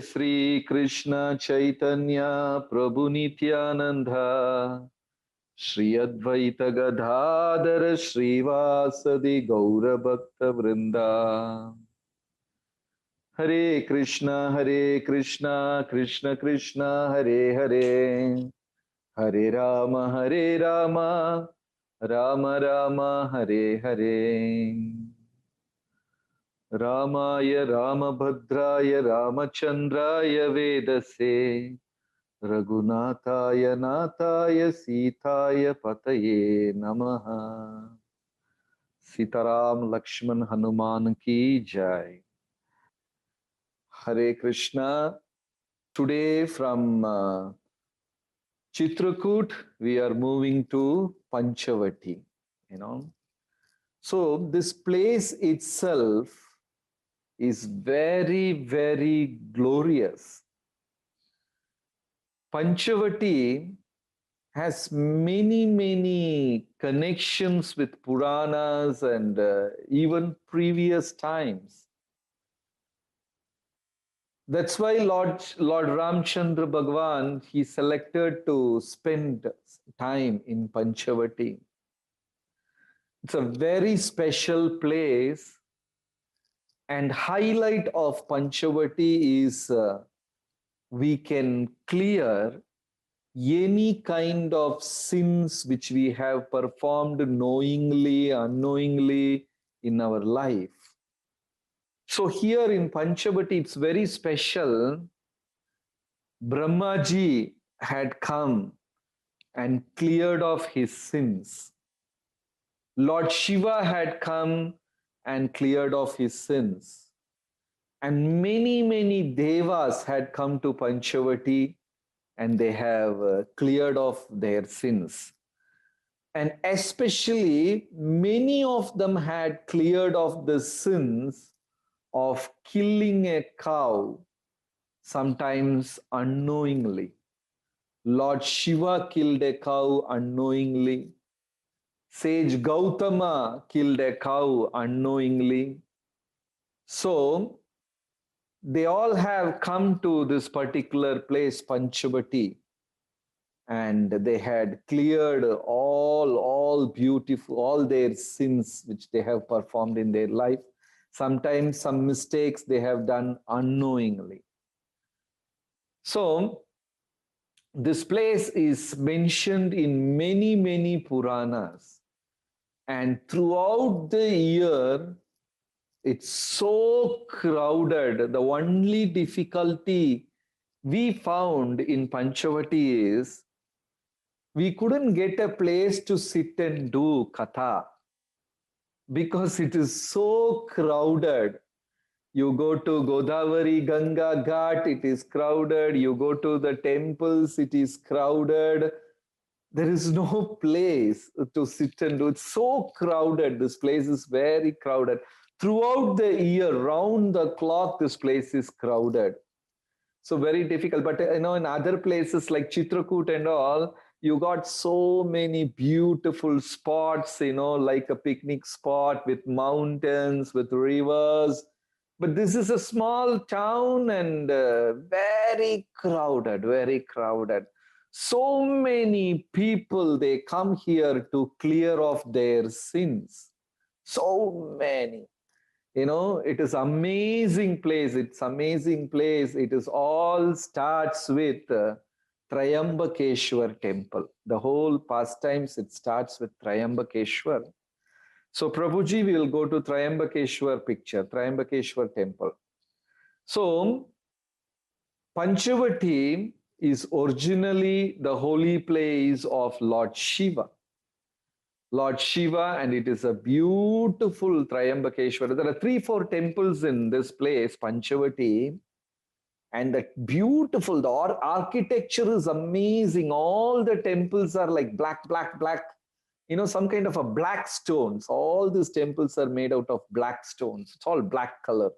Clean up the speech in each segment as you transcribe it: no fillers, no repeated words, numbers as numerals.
Sri Krishna Chaitanya Prabhu Nityananda Shri Advaita Gadadhara Srivasadi Gaura Bhakta Vrinda. Hare Krishna, Krishna Krishna, Hare Hare, Hare Rama, Rama Rama, Hare Hare. Ramaya Ramabhadraya Ramachandraya Vedase Raghunathaya Nathaya Sitaya Pataye Namaha. Sitaram Lakshman Hanuman Ki Jai. Hare Krishna. Today from Chitrakoot we are moving to Panchavati. So this place itself is very, very glorious. Panchavati has many, many connections with Puranas and even previous times. That's why Lord Ramchandra Bhagwan, he selected to spend time in Panchavati. It's a very special place, and highlight of Panchavati is we can clear any kind of sins which we have performed knowingly, unknowingly in our life. So here in Panchavati, it's very special. Brahmaji had come and cleared off his sins. Lord Shiva had come and cleared off his sins. And many, many devas had come to Panchavati and they have cleared off their sins. And especially, many of them had cleared off the sins of killing a cow, sometimes unknowingly. Lord Shiva killed a cow unknowingly. Sage Gautama killed a cow unknowingly. So, they all have come to this particular place, Panchavati, and they had cleared all beautiful, all their sins which they have performed in their life. Sometimes some mistakes they have done unknowingly. So, this place is mentioned in many, many Puranas. And throughout the year, it's so crowded. The only difficulty we found in Panchavati is we couldn't get a place to sit and do katha because it is so crowded. You go to Godhawari Ganga Ghat, it is crowded. You go to the temples, it is crowded. There is no place to sit and do. It's so crowded. This place is very crowded. Throughout the year, round the clock, this place is crowded. So very difficult. But in other places like Chitrakoot and all, you got so many beautiful spots, like a picnic spot with mountains, with rivers. But this is a small town and very crowded, very crowded. So many people, they come here to clear off their sins. So many. It is amazing place. It's amazing place. It is all starts with Trimbakeshwar Temple. The whole pastimes, it starts with Trimbakeshwar. So Prabhuji, we will go to Trimbakeshwar picture, Trimbakeshwar Temple. So Panchavati is originally the holy place of Lord Shiva. Lord Shiva, and it is a beautiful Trimbakeshwar. There are 3-4 temples in this place, Panchavati, and that beautiful, the architecture is amazing. All the temples are like black, some kind of a black stones. All these temples are made out of black stones. It's all black color.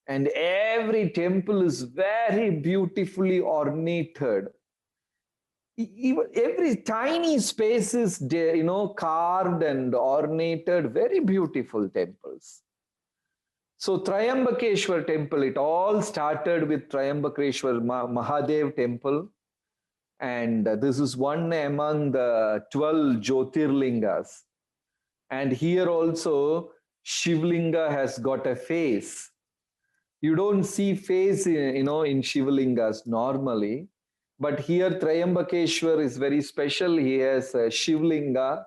And every temple is very beautifully ornated. Even every tiny space is, carved and ornated. Very beautiful temples. So Trimbakeshwar Temple, it all started with Trimbakeshwar Mahadev Temple. And this is one among the 12 Jyotirlingas. And here also, Shivlinga has got a face. You don't see face, in Shivlingas normally. But here, Trimbakeshwar is very special. He has a Shivlinga,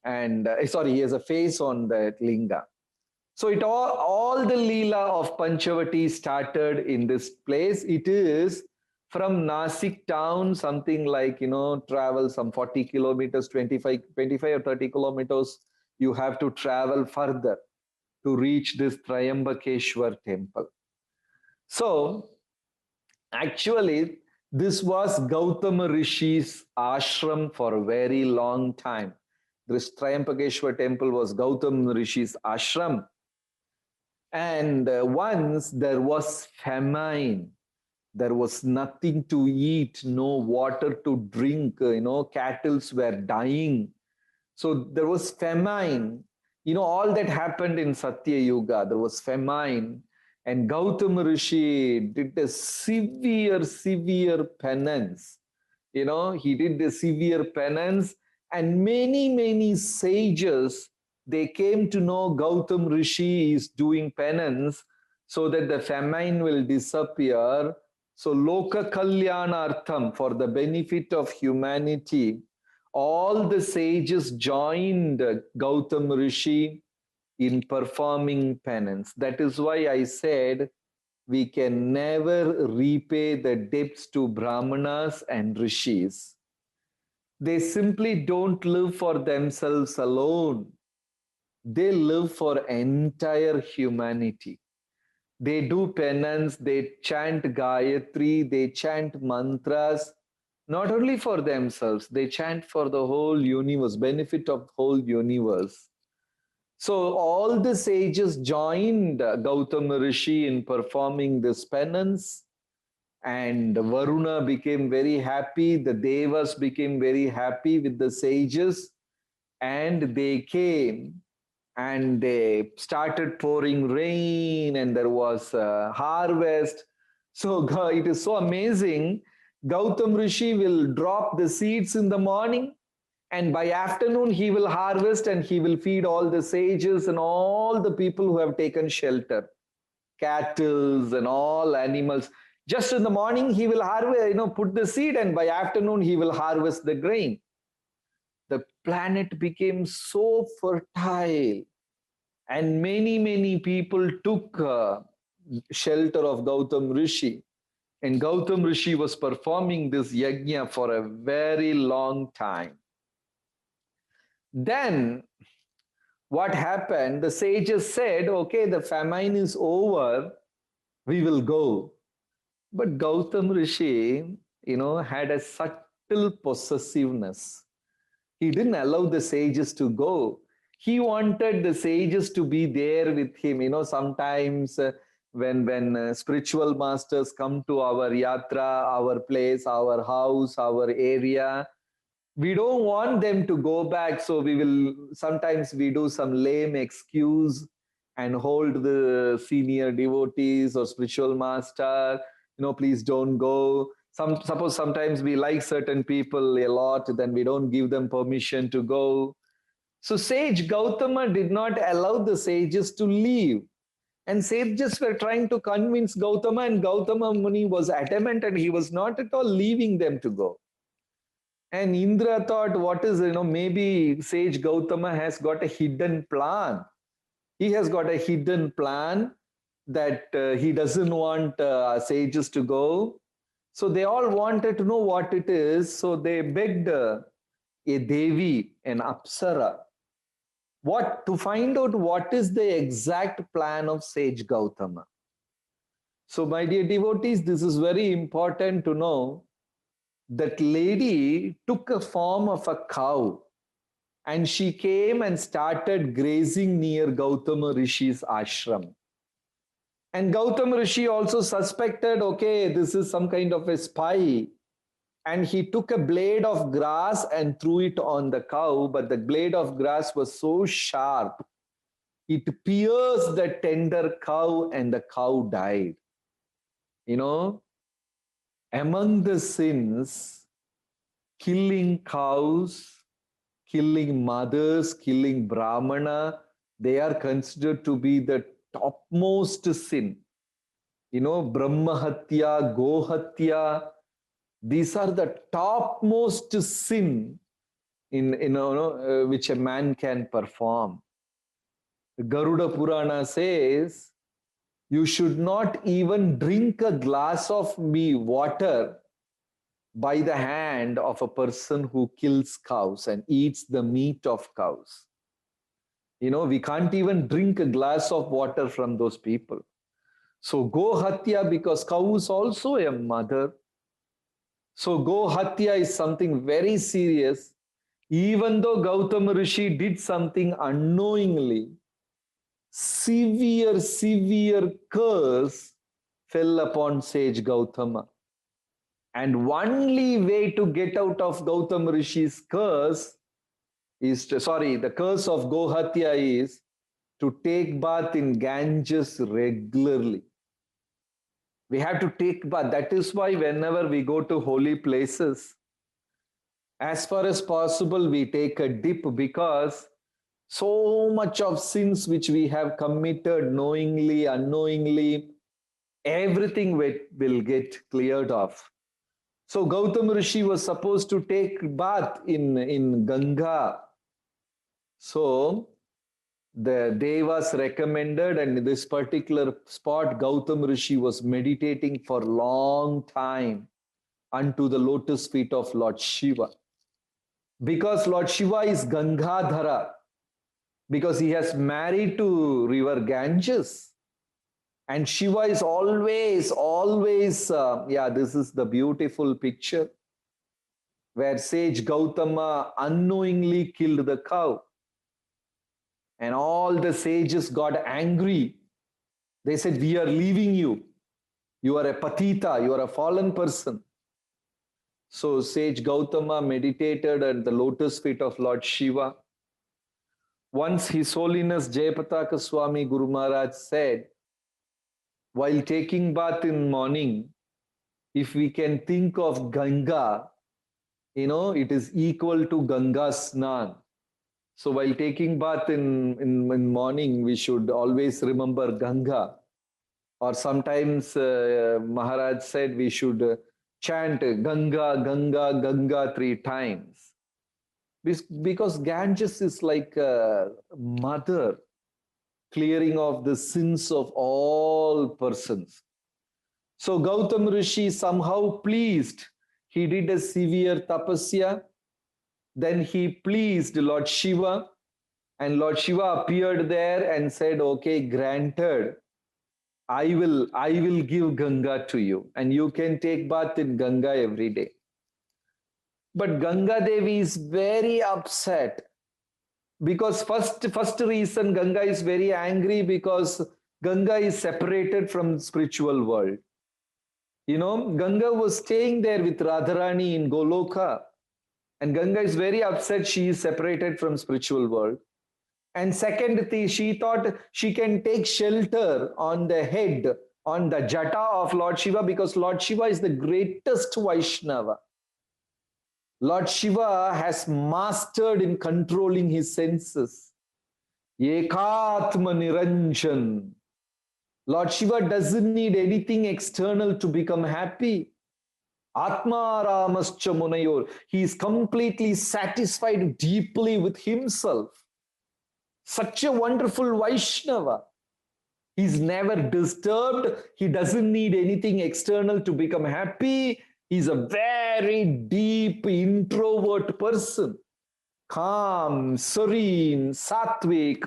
and sorry, he has a face on that linga. So it all the Leela of Panchavati started in this place. It is from Nasik town, something like, travel some 40 kilometers, 25 or 30 kilometers. You have to travel further to reach this Trimbakeshwar temple. So actually, this was Gautama Rishi's ashram for a very long time. This Trimbakeshwar temple was Gautama Rishi's ashram. And once there was famine, there was nothing to eat, no water to drink, cattle were dying. So there was famine. All that happened in Satya Yuga. There was famine. And Gautama Rishi did a severe penance. He did the severe penance, and many sages, they came to know Gautam Rishi is doing penance so that the famine will disappear. So Loka Kalyanartham, for the benefit of humanity, all the sages joined Gautam Rishi in performing penance. That is why I said we can never repay the debts to Brahmanas and Rishis. They simply don't live for themselves alone. They live for entire humanity. They do penance, they chant Gayatri, they chant mantras, not only for themselves, they chant for the whole universe, benefit of the whole universe. So all the sages joined Gautama Rishi in performing this penance, and Varuna became very happy, the Devas became very happy with the sages, and they came and they started pouring rain, and there was a harvest. So it is so amazing. Gautam Rishi will drop the seeds in the morning, and by afternoon he will harvest, and he will feed all the sages and all the people who have taken shelter, cattle and all animals. Just in the morning he will harvest, put the seed, and by afternoon he will harvest the grain. The planet became so fertile, and many people took shelter of Gautam Rishi. And Gautam Rishi was performing this yajna for a very long time. Then what happened? The sages said, okay, the famine is over, we will go. But Gautam Rishi, had a subtle possessiveness. He didn't allow the sages to go. He wanted the sages to be there with him. Sometimes when spiritual masters come to our yatra, our place, our house, our area, we don't want them to go back. So sometimes we do some lame excuse and hold the senior devotees or spiritual master, please don't go. Suppose sometimes we like certain people a lot, then we don't give them permission to go. So sage Gautama did not allow the sages to leave. And sages were trying to convince Gautama, and Gautama Muni was adamant, and he was not at all leaving them to go. And Indra thought, maybe sage Gautama has got a hidden plan. He has got a hidden plan that he doesn't want sages to go. So they all wanted to know what it is. So they begged a Devi, an Apsara, to find out what is the exact plan of sage Gautama. So my dear devotees, this is very important to know. That lady took a form of a cow, and she came and started grazing near Gautama Rishi's ashram. And Gautama Rishi also suspected, okay, this is some kind of a spy. And he took a blade of grass and threw it on the cow, but the blade of grass was so sharp it pierced the tender cow and the cow died. You know, among the sins, killing cows, killing mothers, killing Brahmana, they are considered to be the topmost sin. You know, Brahmahatya, Gohatya, these are the topmost sin which a man can perform. Garuda Purana says, you should not even drink a glass of water by the hand of a person who kills cows and eats the meat of cows. You know, we can't even drink a glass of water from those people. So Go Hatya, because cow is also a mother. So Go Hatya is something very serious. Even though Gautama Rishi did something unknowingly, severe curse fell upon sage Gautama. And only way to get out of Gautama Rishi's curse is the curse of Gohatya is to take bath in Ganges regularly. We have to take bath. That is why whenever we go to holy places, as far as possible, we take a dip, because so much of sins which we have committed knowingly, unknowingly, everything will get cleared off. So Gautama Rishi was supposed to take bath in Ganga. So the Devas recommended, and in this particular spot, Gautama Rishi was meditating for a long time unto the lotus feet of Lord Shiva. Because Lord Shiva is Gangadhara, because he has married to river Ganges. And Shiva is always, this is the beautiful picture where sage Gautama unknowingly killed the cow. And all the sages got angry. They said, we are leaving you. You are a patita, you are a fallen person. So sage Gautama meditated at the lotus feet of Lord Shiva. Once His Holiness Jayapataka Swami Guru Maharaj said, while taking bath in morning, if we can think of Ganga, it is equal to Ganga Snan. So while taking bath in morning, we should always remember Ganga. Or sometimes Maharaj said we should chant Ganga, Ganga, Ganga 3 times. Because Ganges is like a mother clearing off the sins of all persons. So Gautama Rishi somehow pleased. He did a severe tapasya. Then he pleased Lord Shiva. And Lord Shiva appeared there and said, okay, granted. I will give Ganga to you. And you can take bath in Ganga every day. But Ganga Devi is very upset. Because first reason, Ganga is very angry because Ganga is separated from the spiritual world. Ganga was staying there with Radharani in Goloka. And Ganga is very upset she is separated from spiritual world. And second thing, she thought she can take shelter on the head, on the jata of Lord Shiva, because Lord Shiva is the greatest Vaishnava. Lord Shiva has mastered in controlling his senses. Ekatma Niranjan. Lord Shiva doesn't need anything external to become happy. Atma Ramascha Munayor. He is completely satisfied deeply with himself. Such a wonderful Vaishnava. He's never disturbed. He doesn't need anything external to become happy. He's a very deep introvert person. Calm, serene, sattvic.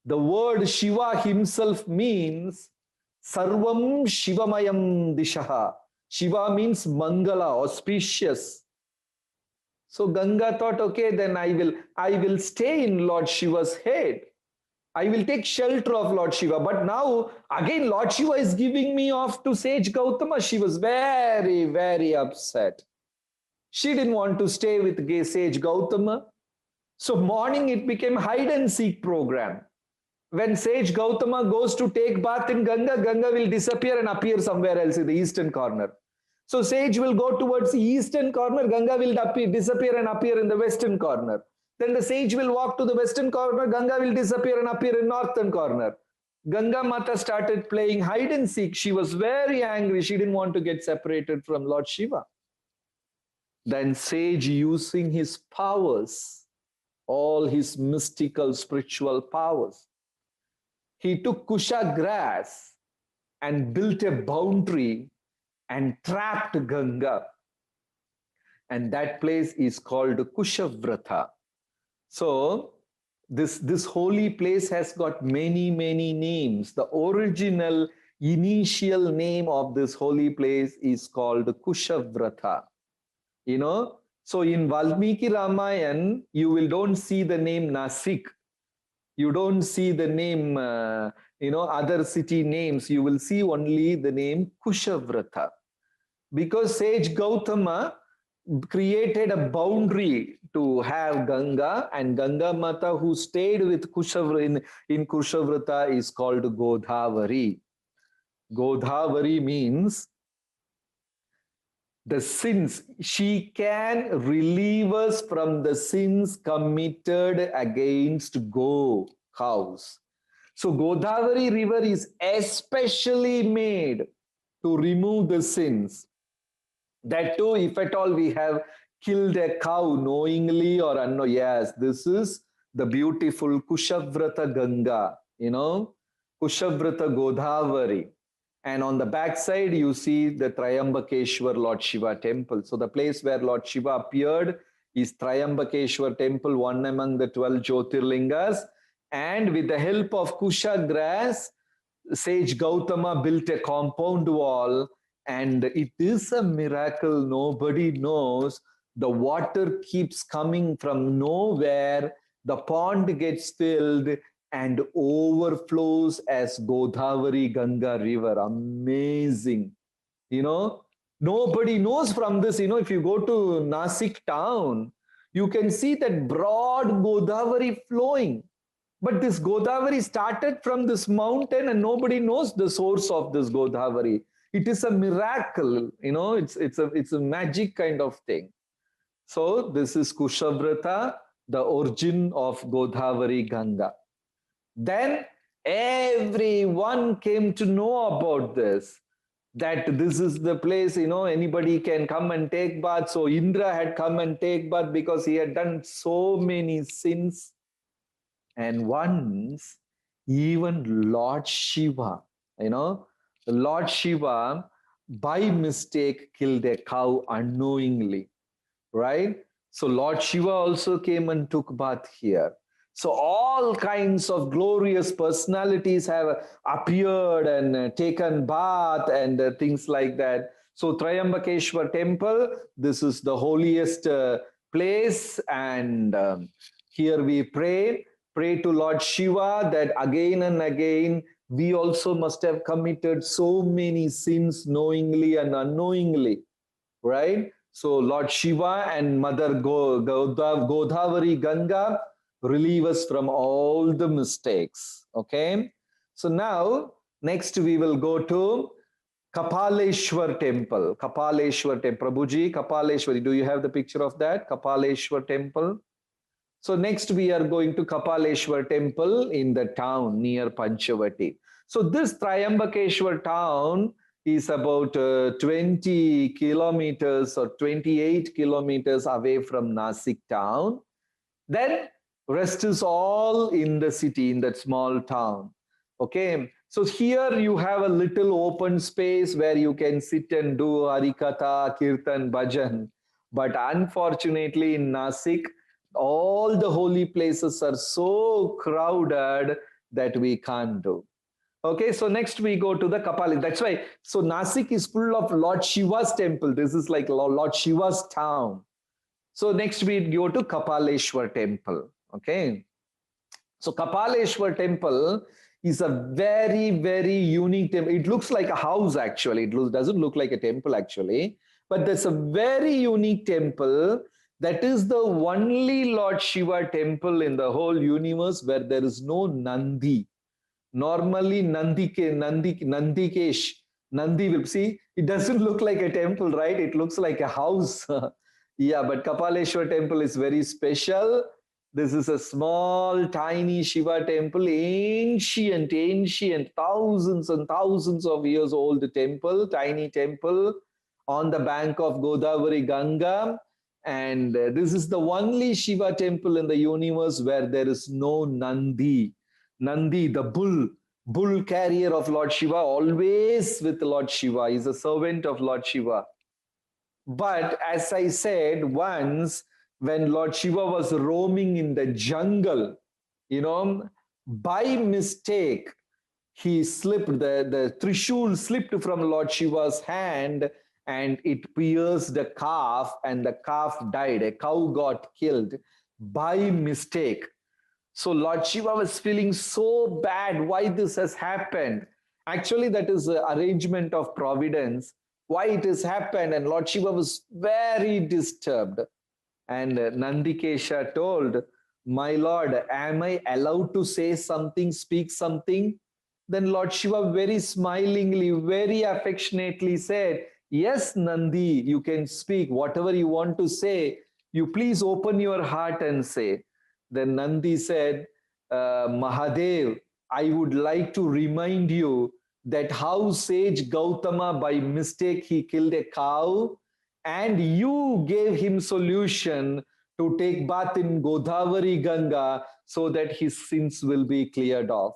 The word Shiva himself means Sarvam Shivamayam Dishaha. Shiva means Mangala, auspicious. So Ganga thought, okay, then I will stay in Lord Shiva's head. I will take shelter of Lord Shiva. But now, again, Lord Shiva is giving me off to sage Gautama. She was very, very upset. She didn't want to stay with sage Gautama. So morning, it became hide and seek program. When sage Gautama goes to take bath in Ganga, Ganga will disappear and appear somewhere else in the eastern corner. So sage will go towards the eastern corner, Ganga will disappear and appear in the western corner. Then the sage will walk to the western corner, Ganga will disappear and appear in northern corner. Ganga Mata started playing hide and seek. She was very angry. She didn't want to get separated from Lord Shiva. Then sage, using his powers, all his mystical spiritual powers, he took kusha grass and built a boundary and trapped Ganga. And that place is called Kushavrata. So this holy place has got many, many names. The original initial name of this holy place is called Kushavrata. You know, so in Valmiki Ramayana, don't see the name Nasik. You don't see the name, other city names. You will see only the name Kushavrata. Because sage Gautama created a boundary to have Ganga, and Ganga Mata, who stayed with Kushavrata in Kushavrata, is called Godhawari. Godhawari means the sins. She can relieve us from the sins committed against cows. So Godhawari river is especially made to remove the sins. That too, if at all we have killed a cow knowingly or unknowingly. Yes, this is the beautiful Kushavrata Ganga, Kushavrata Godhawari. And on the back side, you see the Trimbakeshwar Lord Shiva Temple. So the place where Lord Shiva appeared is Trimbakeshwar Temple, one among the 12 Jyotirlingas. And with the help of kusha grass, sage Gautama built a compound wall. And it is a miracle. Nobody knows. The water keeps coming from nowhere. The pond gets filled and overflows as Godhawari Ganga river. Amazing. Nobody knows from this. If you go to Nasik town, you can see that broad Godhawari flowing. But this Godhawari started from this mountain and nobody knows the source of this Godhawari. It is a miracle, it's a magic kind of thing. So this is Kushavrata, the origin of Godhawari Ganga. Then everyone came to know about this, that this is the place, anybody can come and take bath. So Indra had come and take bath because he had done so many sins. And once, even Lord Shiva, Lord Shiva, by mistake, killed a cow unknowingly, right? So Lord Shiva also came and took bath here. So all kinds of glorious personalities have appeared and taken bath and things like that. So Trimbakeshwar Temple, this is the holiest place, and here we pray to Lord Shiva that again and again we also must have committed so many sins knowingly and unknowingly, right? So Lord Shiva and Mother Godhawari Ganga relieve us from all the mistakes, okay? So now, next we will go to Kapaleshwar Temple. Kapaleshwar Temple. Prabhuji, Kapaleshwar, do you have the picture of that? Kapaleshwar Temple. So next we are going to Kapaleshwar Temple in the town near Panchavati. So this Trimbakeshwar town is about 20 kilometers or 28 kilometers away from Nasik town. Then rest is all in the city, in that small town. Okay, so here you have a little open space where you can sit and do Harikatha, Kirtan, Bhajan. But unfortunately in Nasik, all the holy places are so crowded that we can't do. Okay, so next we go to the Kapali. That's why, so Nasik is full of Lord Shiva's temple. This is like Lord Shiva's town. So next we go to Kapaleshwar Temple. Okay, so Kapaleshwar Temple is a very, very unique temple. It looks like a house actually. It doesn't look like a temple actually. But there's a very unique temple. That is the only Lord Shiva temple in the whole universe where there is no Nandi. Normally, Nandikesh, Nandi will see, it doesn't look like a temple, right? It looks like a house. Yeah, but Kapaleshwar Temple is very special. This is a small, tiny Shiva temple, ancient, thousands and thousands of years old temple, tiny temple on the bank of Godhawari Ganga. And this is the only Shiva temple in the universe where there is no Nandi. Nandi, the bull carrier of Lord Shiva, always with Lord Shiva, is a servant of Lord Shiva. But as I said, once when Lord Shiva was roaming in the jungle, by mistake, he slipped, the Trishul slipped from Lord Shiva's hand and it pierced the calf and the calf died. A cow got killed by mistake. So Lord Shiva was feeling so bad why this has happened. Actually, that is an arrangement of providence, why it has happened. And Lord Shiva was very disturbed. And Nandikesha told, my Lord, am I allowed to say something, speak something? Then Lord Shiva very smilingly, very affectionately said, yes, Nandi, you can speak whatever you want to say. You please open your heart and say. Then Nandi said, Mahadev, I would like to remind you that how sage Gautama by mistake he killed a cow and you gave him solution to take bath in Godhawari Ganga so that his sins will be cleared off.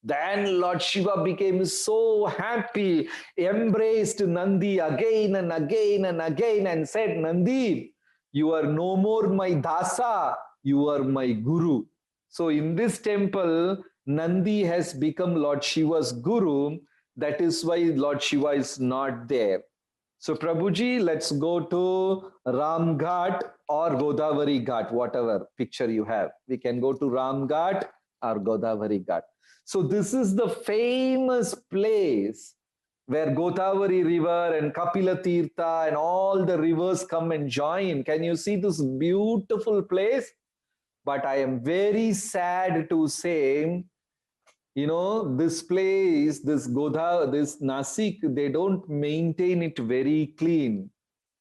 Then Lord Shiva became so happy, embraced Nandi again and again and again and said, Nandi, you are no more my Dasa, you are my Guru. So in this temple, Nandi has become Lord Shiva's Guru. That is why Lord Shiva is not there. So Prabhuji, let's go to Ram Ghat or Godhawari Ghat, whatever picture you have. We can go to Ram Ghat or Godhawari Ghat. So this is the famous place where Godhawari River and Kapila Tirtha and all the rivers come and join. Can you see this beautiful place? But I am very sad to say, this place, this Nasik, they don't maintain it very clean.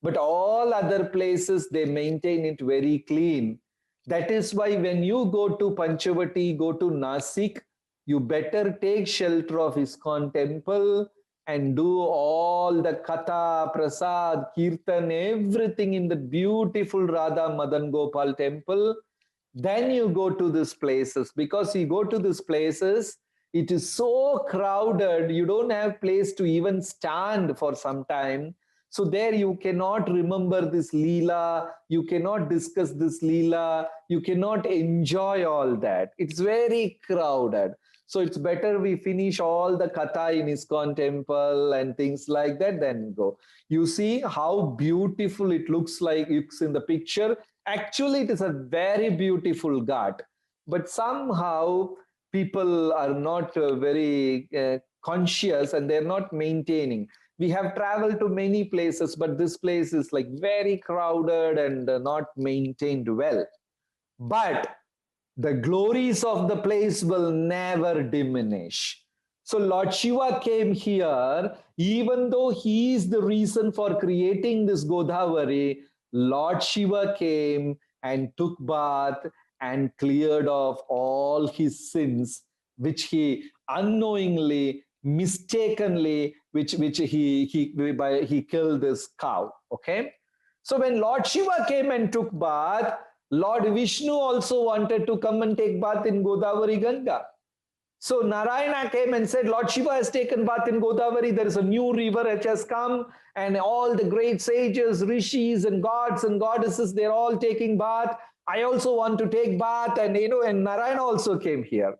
But all other places, they maintain it very clean. That is why when you go to Panchavati, go to Nasik, you better take shelter of Iskcon Temple and do all the Katha, Prasad, Kirtan, everything in the beautiful Radha Madan Gopal Temple. Then you go to these places, because you go to these places, it is so crowded, you don't have place to even stand for some time. So there you cannot remember this Leela, you cannot discuss this Leela, you cannot enjoy all that. It's very crowded. So it's better we finish all the Katha in Iskcon Temple and things like that, then go. You see how beautiful it looks like it's in the picture. Actually, it is a very beautiful ghat. But somehow people are not very conscious and they're not maintaining. We have traveled to many places, but this place is like very crowded and not maintained well. But the glories of the place will never diminish. So Lord Shiva came here, even though he is the reason for creating this Godhawari, Lord Shiva came and took bath and cleared off all his sins, which he unknowingly, mistakenly, which he killed this cow. Okay. So when Lord Shiva came and took bath, Lord Vishnu also wanted to come and take bath in Godhawari Ganga. So Narayana came and said, Lord Shiva has taken bath in Godhawari. There is a new river which has come, and all the great sages, rishis and gods and goddesses, they're all taking bath. I also want to take bath. And and Narayana also came here.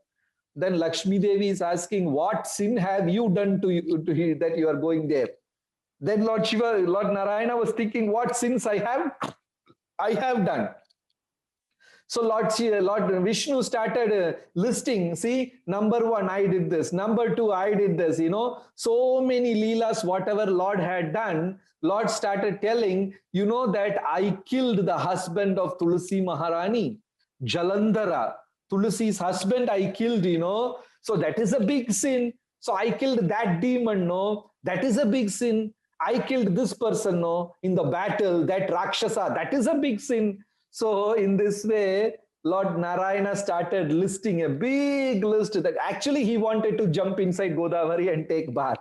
Then Lakshmi Devi is asking, what sin have you done to that you are going there? Then Lord Narayana was thinking, what sins I have done. So Lord Vishnu started listing, see, number one, I did this. Number two, I did this, So many leelas, whatever Lord had done, Lord started telling, that I killed the husband of Tulsi Maharani, Jalandhara. Tulsi's husband I killed, So So that is a big sin. So I killed that demon, no, that is a big sin. I killed this person, no, in the battle, that Rakshasa, that is a big sin. So in this way, Lord Narayana started listing a big list that actually he wanted to jump inside Godavari and take bath.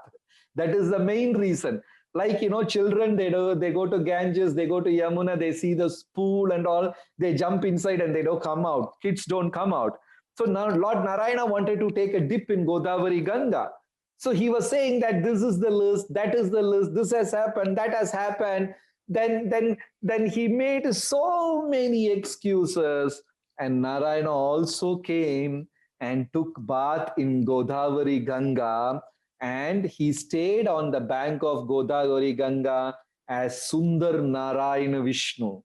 That is the main reason. Like, children, they go to Ganges, they go to Yamuna, they see the pool and all, they jump inside and they don't come out. Kids don't come out. So now Lord Narayana wanted to take a dip in Godhawari Ganga. So he was saying that this is the list, that is the list, this has happened, that has happened. Then he made so many excuses. And Narayana also came and took bath in Godhawari Ganga, and he stayed on the bank of Godhawari Ganga as Sundarnarayana Vishnu.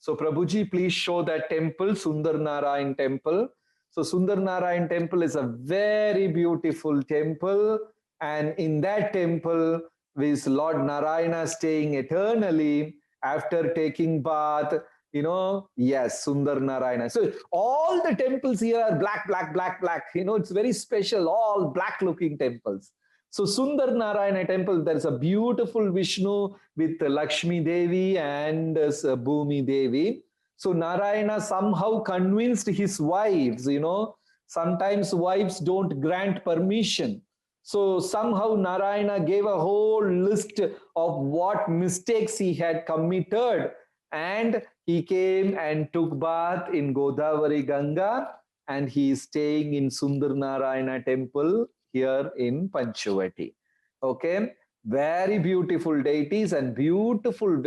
So Prabhuji, please show that temple, Sundarnarayana Temple. So Sundarnarayana Temple is a very beautiful temple, and in that temple is Lord Narayana staying eternally after taking bath. Yes, Sundarnarayana. So all the temples here are black, black, black, black. It's very special, all black looking temples. So Sundarnarayana Temple, there's a beautiful Vishnu with Lakshmi Devi and Bhumi Devi. So Narayana somehow convinced his wives, sometimes wives don't grant permission. So somehow Narayana gave a whole list of what mistakes he had committed, and he came and took bath in Godhawari Ganga, and he is staying in Sundarnarayana Temple here in Panchavati. Okay, very beautiful deities and beautiful,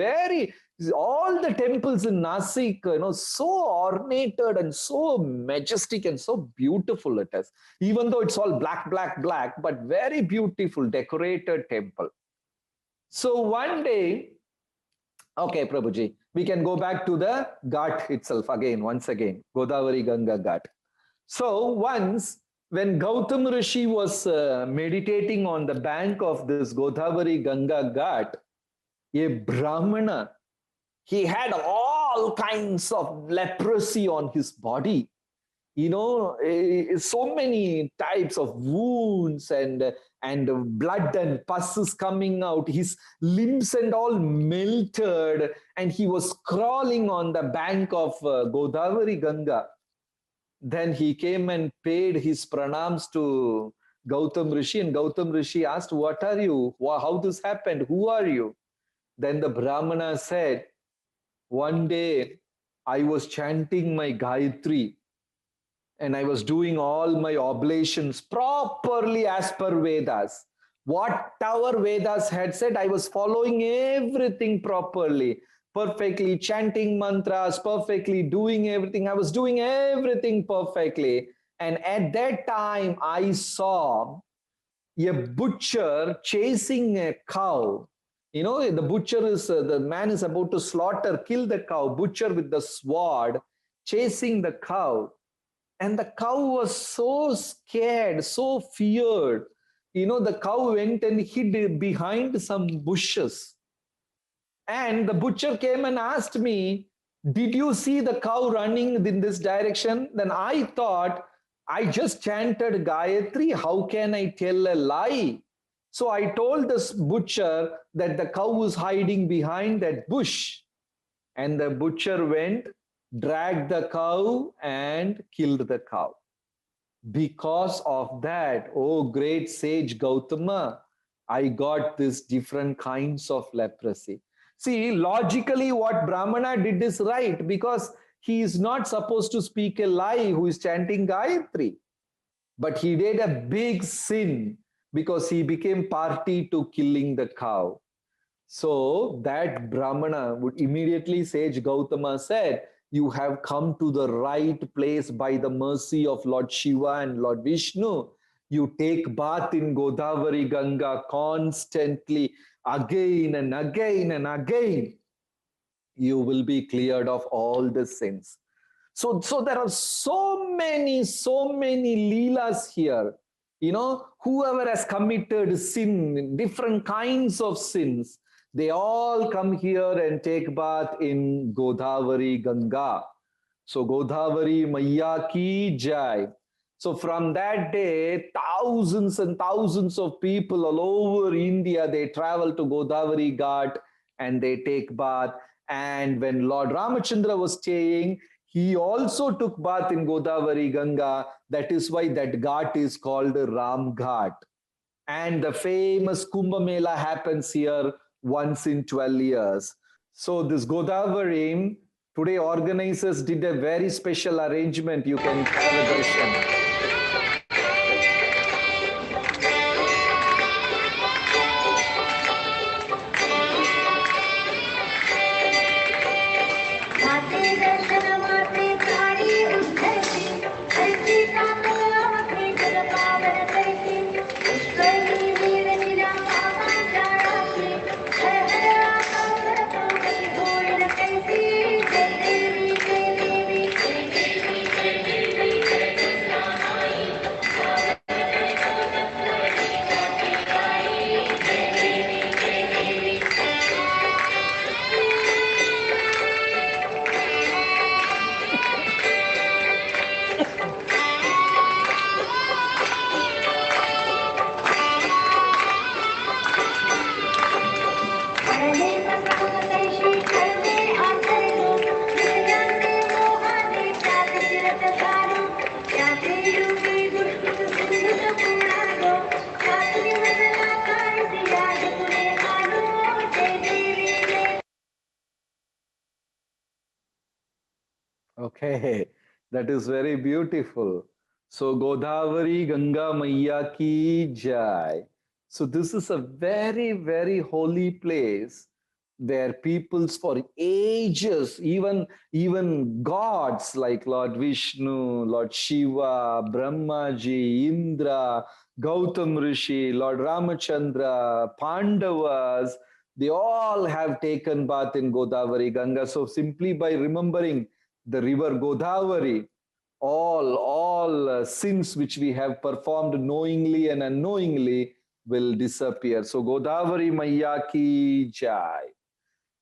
all the temples in Nasik, so ornated and so majestic and so beautiful it is. Even though it's all black, black, black, but very beautiful, decorated temple. So one day, okay, Prabhuji, we can go back to the Ghat itself once again, Godhawari Ganga Ghat. So once, when Gautam Rishi was meditating on the bank of this Godhawari Ganga Ghat, a Brahmana, he had all kinds of leprosy on his body. So many types of wounds and blood and pus is coming out. His limbs and all melted, and he was crawling on the bank of Godhawari Ganga. Then he came and paid his pranams to Gautam Rishi, and Gautam Rishi asked, "What are you? How this happened? Who are you?" Then the Brahmana said, "One day I was chanting my Gayatri, and I was doing all my oblations properly as per Vedas. Whatever Vedas had said, I was following everything properly, perfectly chanting mantras, perfectly doing everything. I was doing everything perfectly. And at that time, I saw a butcher chasing a cow. The butcher is, the man is about to kill the cow, butcher with the sword, chasing the cow. And the cow was so scared, so feared. The cow went and hid behind some bushes. And the butcher came and asked me, "Did you see the cow running in this direction?" Then I thought, I just chanted Gayatri. How can I tell a lie? So I told this butcher that the cow was hiding behind that bush. And the butcher went, dragged the cow and killed the cow. Because of that, oh great sage Gautama, I got these different kinds of leprosy. See, logically what Brahmana did is right, because he is not supposed to speak a lie who is chanting Gayatri. But he did a big sin because he became party to killing the cow. So that Brahmana would immediately, sage Gautama said, "You have come to the right place by the mercy of Lord Shiva and Lord Vishnu. You take bath in Godhawari Ganga constantly, again and again and again. You will be cleared of all the sins." So there are so many leelas here. Whoever has committed sin, different kinds of sins, they all come here and take bath in Godhawari Ganga. So Godhawari Maiya ki jai. So from that day, thousands and thousands of people all over India, they travel to Godhawari Ghat and they take bath. And when Lord Ramachandra was staying, he also took bath in Godhawari Ganga. That is why that ghat is called Ram Ghat. And the famous Kumbh Mela happens here once in 12 years. So this Godavari, today organizers did a very special arrangement. You can have a darshan. Okay, that is very beautiful. So Godhavari Ganga Maiya ki jai. So this is a very, very holy place where peoples for ages, even gods like Lord Vishnu, Lord Shiva, Brahmaji, Indra, Gautam Rishi, Lord Ramachandra, Pandavas, they all have taken bath in Godavari Ganga. So simply by remembering the river Godavari, all sins which we have performed knowingly and unknowingly will disappear. So Godavari Maiya ki jai.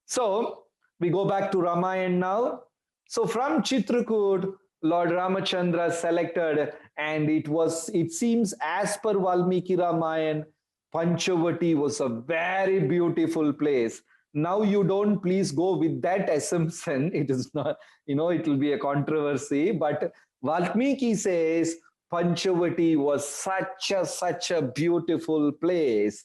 So we go back to Ramayana now. So from Chitrakoot, Lord Ramachandra selected, and it seems as per Valmiki Ramayana, Panchavati was a very beautiful place. Now you don't please go with that assumption. It is not, it will be a controversy, but Valmiki says Panchavati was such a beautiful place.